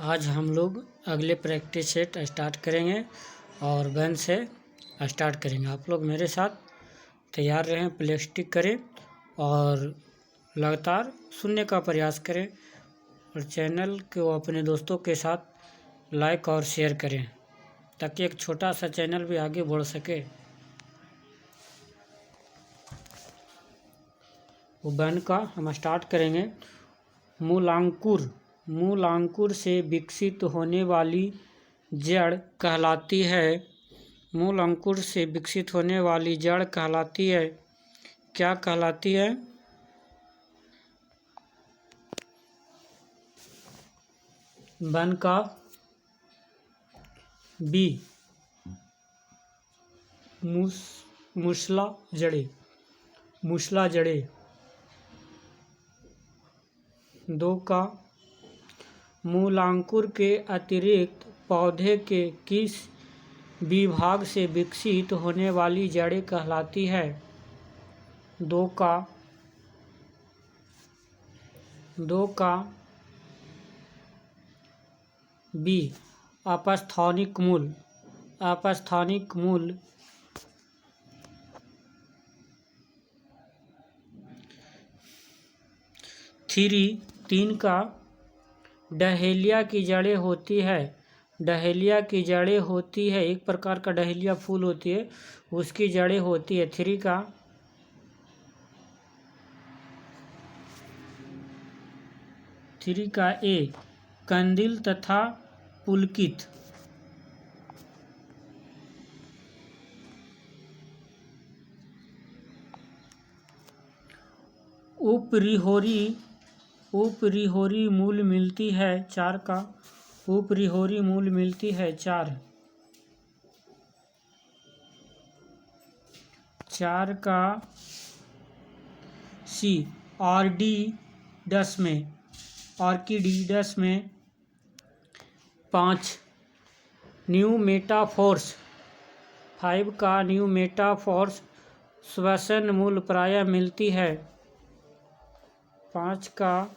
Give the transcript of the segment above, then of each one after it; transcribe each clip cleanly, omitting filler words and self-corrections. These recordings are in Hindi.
आज हम लोग अगले प्रैक्टिस सेट स्टार्ट करेंगे और गन से स्टार्ट करेंगे। आप लोग मेरे साथ तैयार रहें, प्ले स्टिक करें और लगातार सुनने का प्रयास करें और चैनल को अपने दोस्तों के साथ लाइक और शेयर करें ताकि एक छोटा सा चैनल भी आगे बढ़ सके। वो गन का हम स्टार्ट करेंगे। मूलांकुर से विकसित होने वाली जड़ कहलाती है। मूलांकुर से विकसित होने वाली जड़ कहलाती है, क्या कहलाती है? वन का बी मूसला जड़े। दो का मूलांकुर के अतिरिक्त पौधे के किस विभाग से विकसित होने वाली जड़ें कहलाती है? दो का बी अपस्थानिक मूल। तीन का डहेलिया की जड़ें होती है। डहेलिया की जड़ें होती है, एक प्रकार का डहेलिया फूल होती है, उसकी जड़ें होती है। थ्री का ए कंदील तथा पुलकित। उपरिहोरी मूल मिलती है। चार का उपरिहोरी मूल मिलती है। चार का सी ऑर्किडीडस में। पाँच न्यूमेटाफोर्स। फाइव का न्यूमेटाफोर्स श्वसन मूल प्रायः मिलती है। पाँच का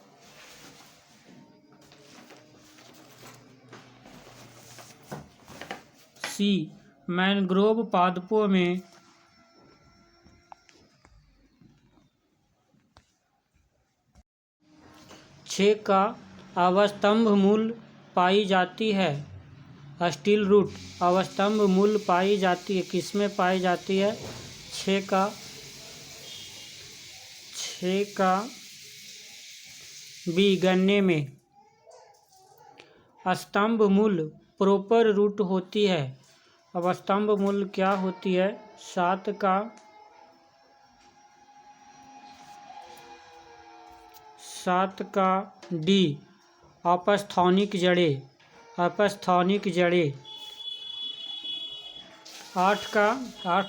सी मैंग्रोव पादपों में। छः का अवस्तंभ मूल पाई जाती है। स्टील रूट अवस्तंभ मूल पाई जाती है, किसमें पाई जाती है? छः का बी गन्ने में। स्तंभ मूल प्रॉपर रूट होती है। अब स्तंभ मूल क्या होती है? सात का डी अपस्थानिक जड़ें। आठ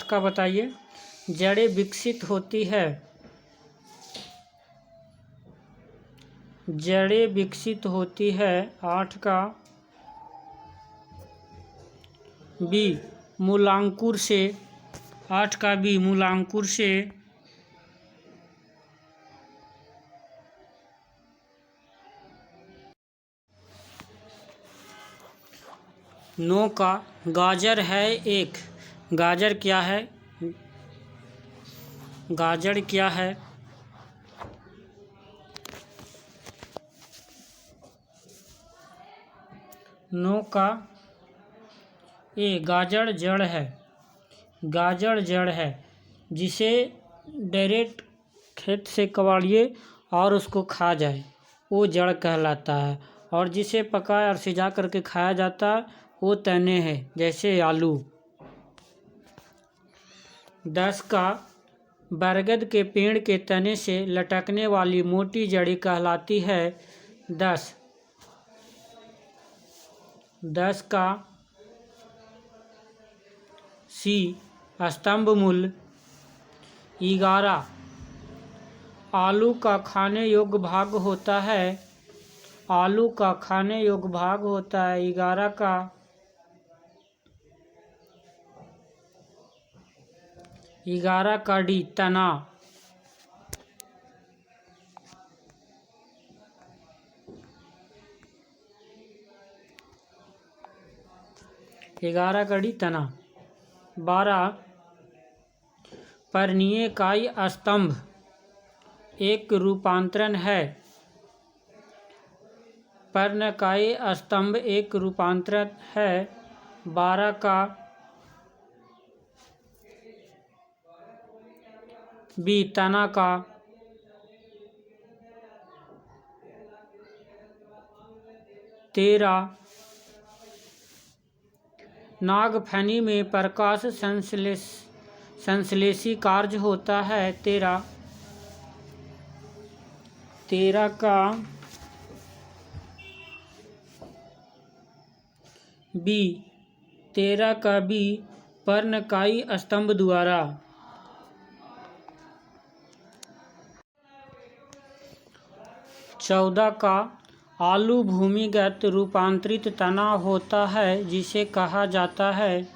का बताइए। जड़ें विकसित होती है। आठ का बी मूलांकुर से। आठ का बी मूलांकुर से। नौ का गाजर है एक। गाजर क्या है? नौ का ए गाजर जड़ है। जिसे डायरेक्ट खेत से कबाड़िए और उसको खा जाए वो जड़ कहलाता है, और जिसे पकाया और सिजा करके खाया जाता है वो तने हैं, जैसे आलू। 10 का बरगद के पेड़ के तने से लटकने वाली मोटी जड़ी कहलाती है। 10 का सी स्तंभ मूल। 11 आलू का खाने योग्य भाग होता है। 11 का डी तना। 12 11 कड़ी तना। 12 पर्णिकाई स्तंभ एक रूपांतरण है। पर्णकाई स्तंभ एक रूपांतरण है। 12 का बी तना का। 13 नागफनी में प्रकाश संश्लेषी कार्य होता है। 13 का बी 13 का बी पर्णकाई स्तंभ द्वारा। 14 का आलू भूमिगत रूपांतरित तना होता है जिसे कहा जाता है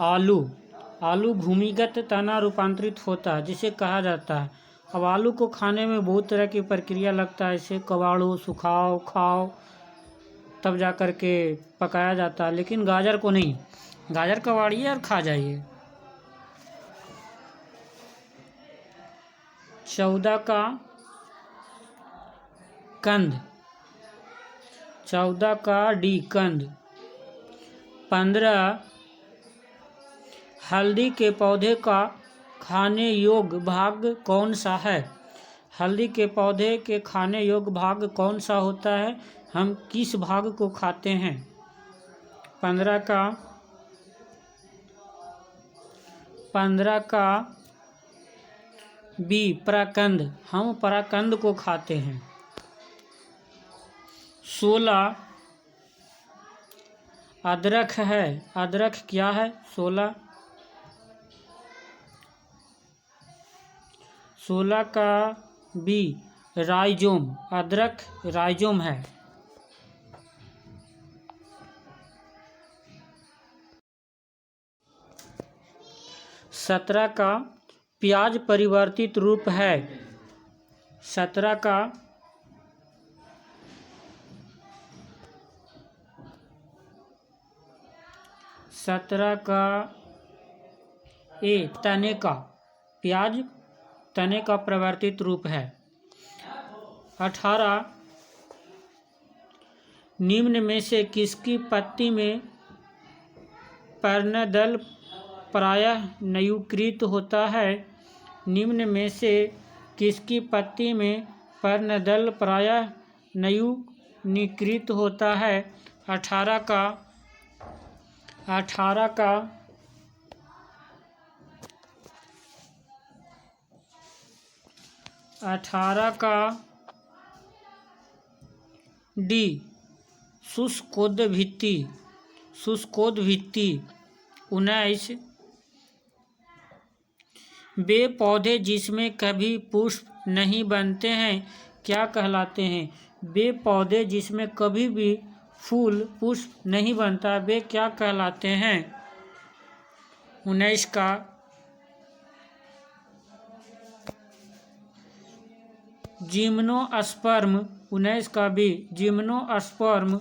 आलू भूमिगत तना रूपांतरित होता है जिसे कहा जाता है। अब आलू को खाने में बहुत तरह की प्रक्रिया लगता है, इसे कबाड़ो, सुखाओ, खाओ, तब जा कर के पकाया जाता है, लेकिन गाजर को नहीं। गाजर कबाड़िए और खा जाइए। 14 का कंद। 14 का डी कंद। 15 हल्दी के पौधे का खाने योग्य भाग कौन सा है? हल्दी के पौधे के खाने योग्य भाग कौन सा होता है? हम किस भाग को खाते हैं? 15 का बी पराकंद। हम पराकंद को खाते हैं। 16 अदरक है। अदरक क्या है? 16 का बी राइजोम। अदरक राइजोम है। 17 का प्याज परिवर्तित रूप है। 17 का ए तने का। प्याज तने का परिवर्तित रूप है। 18 निम्न में से किसकी पत्ती में पर्णदल प्रायः नयूकृत होता है? निम्न में से किसकी पत्ती में पर्णदल प्रायः नयूनीकृत होता है? 18 का डी शुष्कोद्भित्ति। 19 वे पौधे जिसमें कभी पुष्प नहीं बनते हैं क्या कहलाते हैं? वे पौधे जिसमें कभी भी फूल पुष्प नहीं बनता वे क्या कहलाते हैं? 19 का जिम्नोस्पर्म। 19 का भी जिम्नोस्पर्म।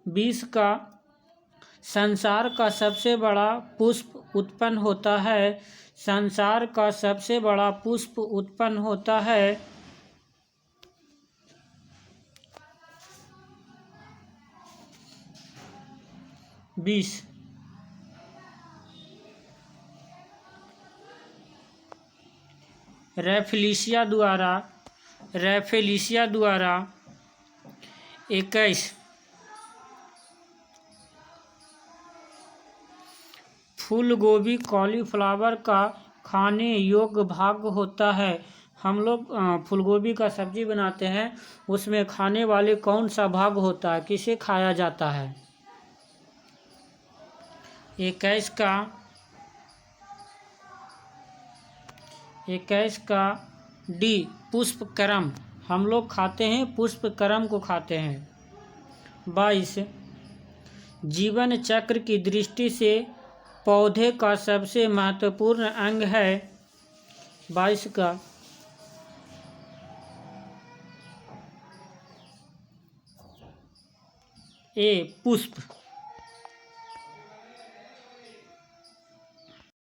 20 का संसार का सबसे बड़ा पुष्प उत्पन्न होता है। संसार का सबसे बड़ा पुष्प उत्पन्न होता है 20 रैफेलिसिया द्वारा 21 फूलगोभी कॉलीफ्लावर का खाने योग्य भाग होता है। हम लोग फूलगोभी का सब्जी बनाते हैं, उसमें खाने वाले कौन सा भाग होता है, किसे खाया जाता है? 21 का डी पुष्पक्रम। हम लोग खाते हैं पुष्पक्रम को खाते हैं। 22 जीवन चक्र की दृष्टि से पौधे का सबसे महत्वपूर्ण अंग है। 22 का ए पुष्प